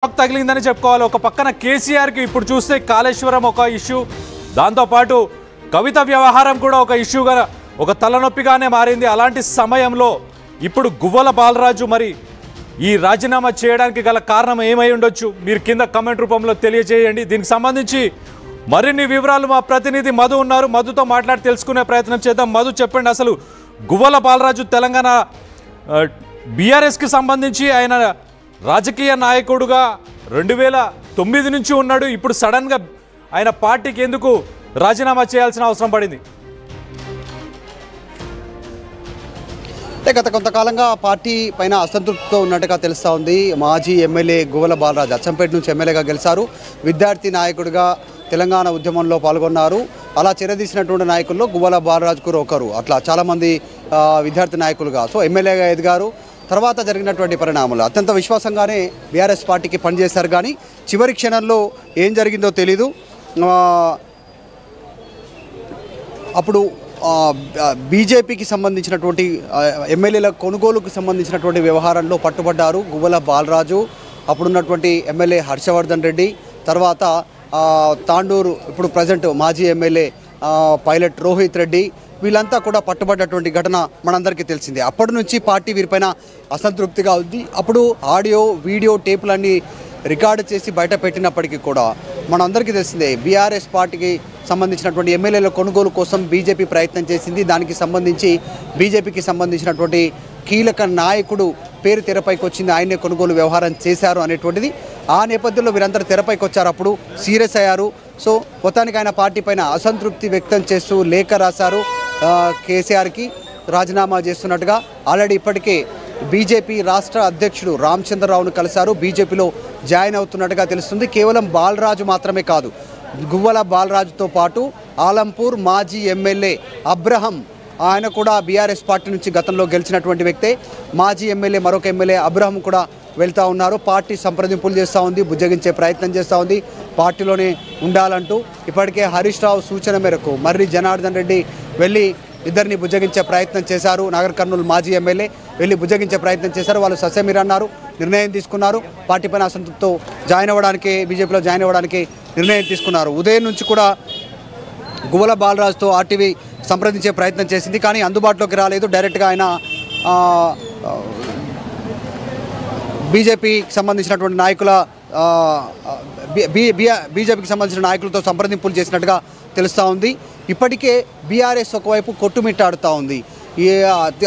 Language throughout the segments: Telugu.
తగిలిందని చెప్పుకోవాలి. ఒక పక్కన కేసీఆర్ కి ఇప్పుడు చూస్తే కాళేశ్వరం ఒక ఇష్యూ, దాంతో పాటు కవిత వ్యవహారం కూడా ఒక ఇష్యూగా ఒక తలనొప్పిగానే మారింది. అలాంటి సమయంలో ఇప్పుడు గువ్వల బాలరాజు మరి ఈ రాజీనామా చేయడానికి గల కారణం ఏమై ఉండొచ్చు? మీరు కింద కామెంట్ రూపంలో తెలియజేయండి. దీనికి సంబంధించి మరిన్ని వివరాలు మా ప్రతినిధి మధు ఉన్నారు, మధుతో మాట్లాడి తెలుసుకునే ప్రయత్నం చేద్దాం. మధు, చెప్పండి, అసలు గువ్వల బాలరాజు తెలంగాణ బీఆర్ఎస్కి సంబంధించి ఆయన రాజకీయ నాయకుడుగా 2009 నుంచి ఉన్నాడు. ఇప్పుడు సడన్గా ఆయన పార్టీకి ఎందుకు రాజీనామా చేయాల్సిన అవసరం పడింది? అంటే గత కొంతకాలంగా పార్టీ పైన అసంతృప్తితో ఉన్నట్టుగా తెలుస్తూ ఉంది. మాజీ ఎమ్మెల్యే గువ్వల బాలరాజు అచ్చంపేట నుంచి ఎమ్మెల్యేగా గెలిచారు. విద్యార్థి నాయకుడిగా తెలంగాణ ఉద్యమంలో పాల్గొన్నారు. అలా చెరదీసినటువంటి నాయకుల్లో గువ్వల బాలరాజు కూడా ఒకరు. అట్లా చాలామంది విద్యార్థి నాయకులుగా ఎమ్మెల్యేగా ఎదిగారు. తర్వాత జరిగినటువంటి పరిణామాలు అత్యంత విశ్వాసంగానే బీఆర్ఎస్ పార్టీకి పనిచేశారు. కానీ చివరి క్షణంలో ఏం జరిగిందో తెలీదు. అప్పుడు బీజేపీకి సంబంధించినటువంటి ఎమ్మెల్యేల కొనుగోలుకు సంబంధించినటువంటి వ్యవహారంలో పట్టుబడ్డారు గువ్వల బాలరాజు, అప్పుడున్నటువంటి ఎమ్మెల్యే హర్షవర్ధన్ రెడ్డి, తర్వాత తాండూరు ఇప్పుడు ప్రజెంట్ మాజీ ఎమ్మెల్యే పైలట్ రోహిత్ రెడ్డి, వీళ్ళంతా కూడా పట్టుబడ్డటువంటి ఘటన మనందరికీ తెలిసిందే. అప్పటి నుంచి పార్టీ వీరిపైన అసంతృప్తిగా ఉంది. అప్పుడు ఆడియో వీడియో టేపులన్నీ రికార్డు చేసి బయట పెట్టినప్పటికీ కూడా మనందరికీ తెలిసిందే బీఆర్ఎస్ పార్టీకి సంబంధించినటువంటి ఎమ్మెల్యేల కొనుగోలు కోసం బీజేపీ ప్రయత్నం చేసింది. దానికి సంబంధించి బీజేపీకి సంబంధించినటువంటి కీలక నాయకుడు పేరు తెరపైకి వచ్చింది, ఆయనే కొనుగోలు వ్యవహారం చేశారు అనేటువంటిది. ఆ నేపథ్యంలో వీరందరూ తెరపైకి వచ్చారు, అప్పుడు సీరియస్ అయ్యారు. సో మొత్తానికి ఆయన పార్టీ పైన అసంతృప్తి వ్యక్తం చేస్తూ లేఖ రాశారు కేసీఆర్కి రాజీనామా చేస్తున్నట్టుగా. ఆల్రెడీ ఇప్పటికే బీజేపీ రాష్ట్ర అధ్యక్షుడు రామచంద్రరావును కలిశారు, బీజేపీలో జాయిన్ అవుతున్నట్టుగా తెలుస్తుంది. కేవలం బాలరాజు మాత్రమే కాదు, గువ్వల బాలరాజుతో పాటు ఆలంపూర్ మాజీ ఎమ్మెల్యే అబ్రహం, ఆయన కూడా బీఆర్ఎస్ పార్టీ నుంచి గతంలో గెలిచినటువంటి వ్యక్తే. మాజీ ఎమ్మెల్యే మరొక ఎమ్మెల్యే అబ్రహం కూడా వెళ్తూ ఉన్నారు. పార్టీ సంప్రదింపులు చేస్తూ ఉంది, బుజ్జగించే ప్రయత్నం చేస్తూ ఉంది, పార్టీలోనే ఉండాలంటూ. ఇప్పటికే హరీష్ రావు సూచన మేరకు మర్రి జనార్దన్ రెడ్డి వెళ్ళి ఇద్దరిని బుజ్జగించే ప్రయత్నం చేశారు. నాగర్ కర్నూలు మాజీ ఎమ్మెల్యే వెళ్ళి బుజ్జగించే ప్రయత్నం చేశారు. వాళ్ళు ససేమిరా అన్నారు, నిర్ణయం తీసుకున్నారు. పార్టీ పైన అసంతృప్తితో జాయిన్ అవ్వడానికి, బీజేపీలో జాయిన్ అవ్వడానికి నిర్ణయం తీసుకున్నారు. ఉదయం నుంచి కూడా గువ్వల బాలరాజుతో ఆర్టీవీ సంప్రదించే ప్రయత్నం చేసింది, కానీ అందుబాటులోకి రాలేదు. డైరెక్ట్గా ఆయన బీజేపీకి సంబంధించినటువంటి నాయకుల బీజేపీకి సంబంధించిన నాయకులతో సంప్రదింపులు చేసినట్టుగా తెలుస్తూ ఉంది. ఇప్పటికే బీఆర్ఎస్ ఒకవైపు కొట్టుమిట్టాడుతూ ఉంది. ఈ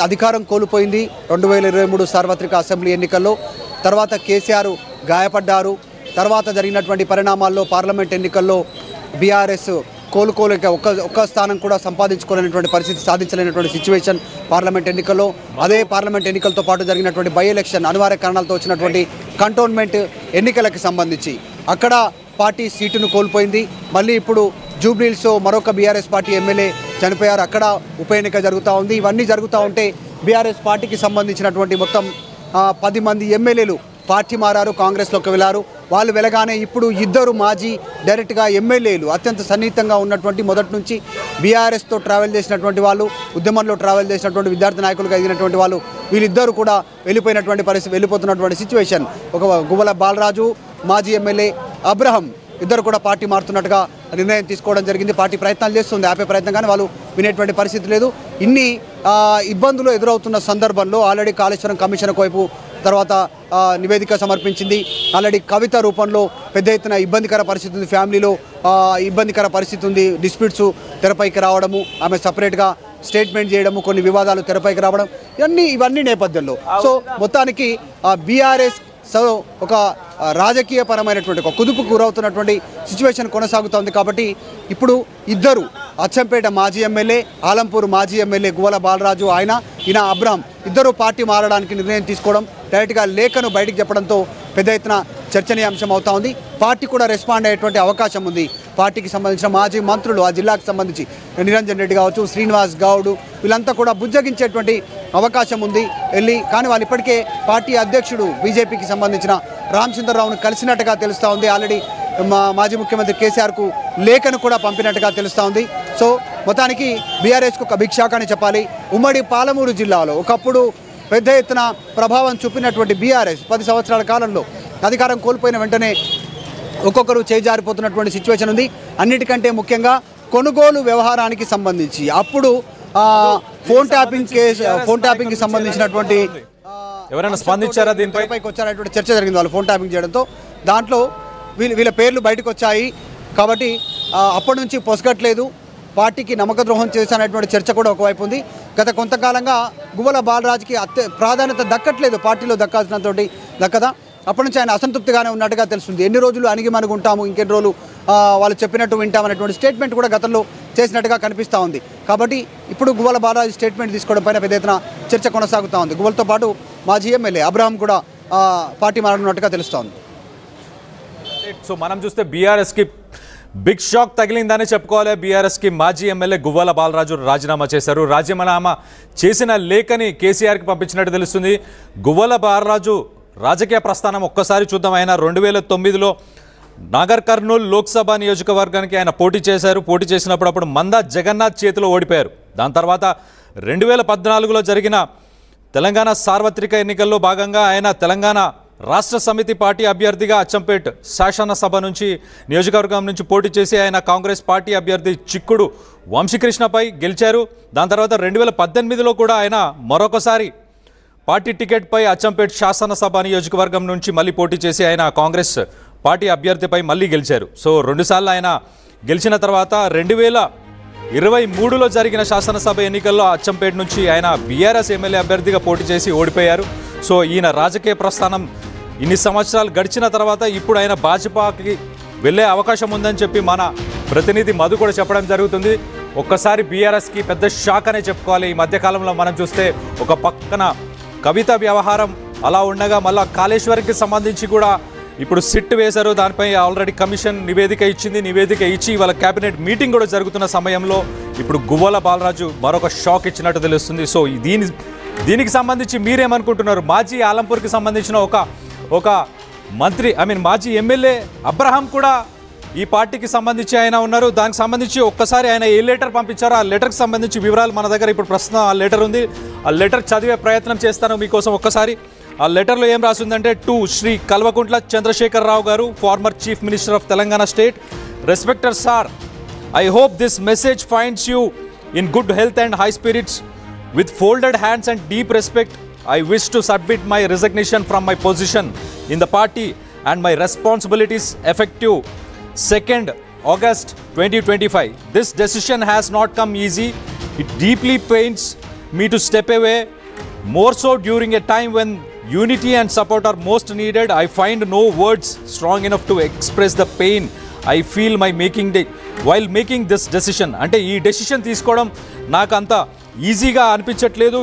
అధికారం కోల్పోయింది 2023 సార్వత్రిక అసెంబ్లీ ఎన్నికల్లో. తర్వాత కేసీఆర్ గాయపడ్డారు. తర్వాత జరిగినటువంటి పరిణామాల్లో పార్లమెంట్ ఎన్నికల్లో బీఆర్ఎస్ కోలుకోలేక ఒక్క స్థానం కూడా సంపాదించుకోలేనటువంటి పరిస్థితి, సాధించలేనటువంటి సిచ్యువేషన్ పార్లమెంట్ ఎన్నికల్లో. అదే పార్లమెంట్ ఎన్నికలతో పాటు జరిగినటువంటి బై ఎలక్షన్, అనివార్య కారణాలతో వచ్చినటువంటి కంటోన్మెంట్ ఎన్నికలకు సంబంధించి అక్కడ పార్టీ సీటును కోల్పోయింది. మళ్ళీ ఇప్పుడు జూబ్లీహిల్స్లో మరొక బీఆర్ఎస్ పార్టీ ఎమ్మెల్యే చనిపోయారు, అక్కడ ఉప ఎన్నిక జరుగుతూ ఉంది. ఇవన్నీ జరుగుతూ ఉంటే బీఆర్ఎస్ పార్టీకి సంబంధించినటువంటి మొత్తం 10 మంది ఎమ్మెల్యేలు పార్టీ మారారు, కాంగ్రెస్లోకి వెళ్ళారు. వాళ్ళు వెళ్ళగానే ఇప్పుడు ఇద్దరు మాజీ డైరెక్ట్గా ఎమ్మెల్యేలు అత్యంత సన్నిహితంగా ఉన్నటువంటి, మొదటి నుంచి బీఆర్ఎస్తో ట్రావెల్ చేసినటువంటి వాళ్ళు, ఉద్యమంలో ట్రావెల్ చేసినటువంటి విద్యార్థి నాయకులుగా ఎదిగినటువంటి వాళ్ళు, వీళ్ళిద్దరూ కూడా వెళ్ళిపోయినటువంటి పరిస్థితి, వెళ్ళిపోతున్నటువంటి సిచ్యువేషన్. ఒక గువ్వల బాలరాజు, మాజీ ఎమ్మెల్యే అబ్రహం ఇద్దరు కూడా పార్టీ మారుతున్నట్టుగా నిర్ణయం తీసుకోవడం జరిగింది. పార్టీ ప్రయత్నాలు చేస్తుంది, ఆపే ప్రయత్నం, కానీ వాళ్ళు వినేటువంటి పరిస్థితి లేదు. ఇన్ని ఇబ్బందులు ఎదురవుతున్న సందర్భంలో ఆల్రెడీ కాళేశ్వరం కమిషన్ వైపు తర్వాత నివేదిక సమర్పించింది. ఆల్రెడీ కవిత రూపంలో పెద్ద ఎత్తున ఇబ్బందికర పరిస్థితి ఉంది, ఫ్యామిలీలో ఇబ్బందికర పరిస్థితి ఉంది, డిస్ప్యూట్స్ తెరపైకి రావడము, ఆమె సపరేట్గా స్టేట్మెంట్ చేయడము, కొన్ని వివాదాలు తెరపైకి రావడం, ఇవన్నీ నేపథ్యంలో సో మొత్తానికి బీఆర్ఎస్ ఒక రాజకీయ పరమైనటువంటి ఒక కుదుపుకు గురవుతున్నటువంటి సిచ్యువేషన్ కొనసాగుతోంది. కాబట్టి ఇప్పుడు ఇద్దరు అచ్చంపేట మాజీ ఎమ్మెల్యే, ఆలంపూర్ మాజీ ఎమ్మెల్యే గువ్వల బాలరాజు, ఈయన అబ్రహం ఇద్దరు పార్టీ మారడానికి నిర్ణయం తీసుకోవడం, డైరెక్ట్గా లేఖను బయటికి చెప్పడంతో పెద్ద ఎత్తున చర్చనీయాంశం అవుతా ఉంది. పార్టీ కూడా రెస్పాండ్ అయ్యేటువంటి అవకాశం ఉంది. పార్టీకి సంబంధించిన మాజీ మంత్రులు, ఆ జిల్లాకు సంబంధించి నిరంజన్ రెడ్డి కావచ్చు, శ్రీనివాస్ గౌడ్, వీళ్ళంతా కూడా బుజ్జగించేటువంటి అవకాశం ఉంది వెళ్ళి. కానీ వాళ్ళు ఇప్పటికే పార్టీ అధ్యక్షుడు బీజేపీకి సంబంధించిన రామచంద్రరావును కలిసినట్టుగా తెలుస్తూ ఉంది. ఆల్రెడీ మాజీ ముఖ్యమంత్రి కేసీఆర్కు లేఖను కూడా పంపినట్టుగా తెలుస్తూ ఉంది. సో మొత్తానికి బీఆర్ఎస్కు ఒక బిగ్ షాక్ అని చెప్పాలి. ఉమ్మడి పాలమూరు జిల్లాలో ఒకప్పుడు పెద్ద ఎత్తున ప్రభావం చూపినటువంటి బీఆర్ఎస్ 10 సంవత్సరాల కాలంలో అధికారం కోల్పోయిన వెంటనే ఒక్కొక్కరు చేజారిపోతున్నటువంటి సిచ్యువేషన్ ఉంది. అన్నిటికంటే ముఖ్యంగా కొనుగోలు వ్యవహారానికి సంబంధించి అప్పుడు ఫోన్ ట్యాపింగ్కి సంబంధించినటువంటి ఎవరైనా స్పందించారా దీనిపై వచ్చారనేటువంటి చర్చ జరిగింది. వాళ్ళు ఫోన్ ట్యాపింగ్ చేయడంతో దాంట్లో వీళ్ళ పేర్లు బయటకు వచ్చాయి. కాబట్టి అప్పటి నుంచి పొసగట్లేదు, పార్టీకి నమ్మక ద్రోహం చేశానటువంటి చర్చ కూడా ఒకవైపు ఉంది. గత కొంతకాలంగా గువ్వల బాలరాజుకి ప్రాధాన్యత దక్కట్లేదు, పార్టీలో దక్కదా. అప్పటి నుంచి ఆయన అసంతృప్తిగానే ఉన్నట్టుగా తెలుస్తుంది. ఎన్ని రోజులు అణిగిమణిగి ఉంటాము, ఇంకెన్ని రోజులు వాళ్ళు చెప్పినట్టు వింటామనేటువంటి స్టేట్మెంట్ కూడా గతంలో చేసినట్టుగా కనిపిస్తూ ఉంది. కాబట్టి ఇప్పుడు గువ్వల బాలరాజు స్టేట్మెంట్ తీసుకోవడం పైన పెద్ద ఎత్తున చర్చ కొనసాగుతూ ఉంది. గువ్వలతో పాటు మాజీ ఎమ్మెల్యే అబ్రహాం కూడా పార్టీ మారనున్నట్టుగా తెలుస్తూ ఉంది. సో మనం చూస్తే బీఆర్ఎస్కి బిగ్ షాక్ తగిలిందని చెప్పుకోవాలి. బీఆర్ఎస్కి మాజీ ఎమ్మెల్యే గువ్వల బాలరాజు రాజీనామా చేశారు. రాజీనామా చేసిన లేఖని కేసీఆర్కి పంపించినట్టు తెలుస్తుంది. గువ్వల బాలరాజు రాజకీయ ప్రస్థానం ఒక్కసారి చూద్దాం. ఆయన 2009లో నాగర్ కర్నూలు లోక్సభ నియోజకవర్గానికి ఆయన పోటీ చేశారు. పోటీ చేసినప్పుడు అప్పుడు మందా జగన్నాథ్ చేతిలో ఓడిపోయారు. దాని తర్వాత 2014లో జరిగిన తెలంగాణ సార్వత్రిక ఎన్నికల్లో భాగంగా ఆయన తెలంగాణ రాష్ట్ర సమితి పార్టీ అభ్యర్థిగా అచ్చంపేట్ శాసనసభ నుంచి నియోజకవర్గం నుంచి పోటీ చేసి ఆయన కాంగ్రెస్ పార్టీ అభ్యర్థి చిక్కుడు వంశీకృష్ణపై గెలిచారు. దాని తర్వాత 2018లో కూడా ఆయన మరొకసారి పార్టీ టికెట్పై అచ్చంపేట్ శాసనసభ నియోజకవర్గం నుంచి మళ్ళీ పోటీ చేసి ఆయన కాంగ్రెస్ పార్టీ అభ్యర్థిపై మళ్ళీ గెలిచారు. సో రెండుసార్లు ఆయన గెలిచిన తర్వాత 2023లో జరిగిన శాసనసభ ఎన్నికల్లో అచ్చంపేట నుంచి ఆయన బీఆర్ఎస్ ఎమ్మెల్యే అభ్యర్థిగా పోటీ చేసి ఓడిపోయారు. సో ఈయన రాజకీయ ప్రస్థానం ఇన్ని సంవత్సరాలు గడిచిన తర్వాత ఇప్పుడు ఆయన భాజపాకి వెళ్ళే అవకాశం ఉందని చెప్పి మన ప్రతినిధి మధు కూడా చెప్పడం జరుగుతుంది. ఒక్కసారి బీఆర్ఎస్కి పెద్ద షాక్ అనే చెప్పుకోవాలి. ఈ మధ్యకాలంలో మనం చూస్తే ఒక పక్కన కవిత వ్యవహారం అలా ఉండగా మళ్ళీ కాళేశ్వరంకి సంబంధించి కూడా ఇప్పుడు సిట్ వేశారు. దానిపై ఆల్రెడీ కమిషన్ నివేదిక ఇచ్చింది. నివేదిక ఇచ్చి వాళ్ళ కేబినెట్ మీటింగ్ కూడా జరుగుతున్న సమయంలో ఇప్పుడు గువ్వల బాలరాజు మరొక షాక్ ఇచ్చినట్టు తెలుస్తుంది. సో దీనికి సంబంధించి మీరేమనుకుంటున్నారు? మాజీ ఆలంపూర్కి సంబంధించిన ఒక మంత్రి మాజీ ఎమ్మెల్యే అబ్రహాం కూడా ఈ పార్టీకి సంబంధించి ఆయన ఉన్నారు. దానికి సంబంధించి ఒక్కసారి ఆయన ఏ లెటర్ పంపించారో ఆ లెటర్కి సంబంధించి వివరాలు మన దగ్గర ఇప్పుడు ప్రస్తుతం ఆ లెటర్ ఉంది. ఆ లెటర్ చదివే ప్రయత్నం చేస్తాను మీకోసం. ఒక్కసారి ఆ లెటర్లో ఏం రాసిందంటే, టు శ్రీ కల్వకుంట్ల చంద్రశేఖరరావు గారు, former chief minister of Telangana state. Respecter sir, I hope this message finds you in good health and high spirits. With folded hands and deep respect, I wish to submit my resignation from my position in the party and my responsibilities effective 2nd August 2025. This decision has not come easy. It deeply pains me to step away, more so during a time when unity and support are most needed. I find no words strong enough to express the pain I feel while making this decision. అంటే ఈ డెసిషన్ తీసుకోవడం నాకు అంత ఈజీగా అనిపించట్లేదు,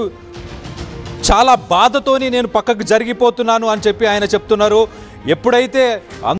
చాలా బాధతోని నేను పక్కకు జరిగిపోతున్నాను అని చెప్పి ఆయన చెప్తున్నారు. ఎప్పుడైతే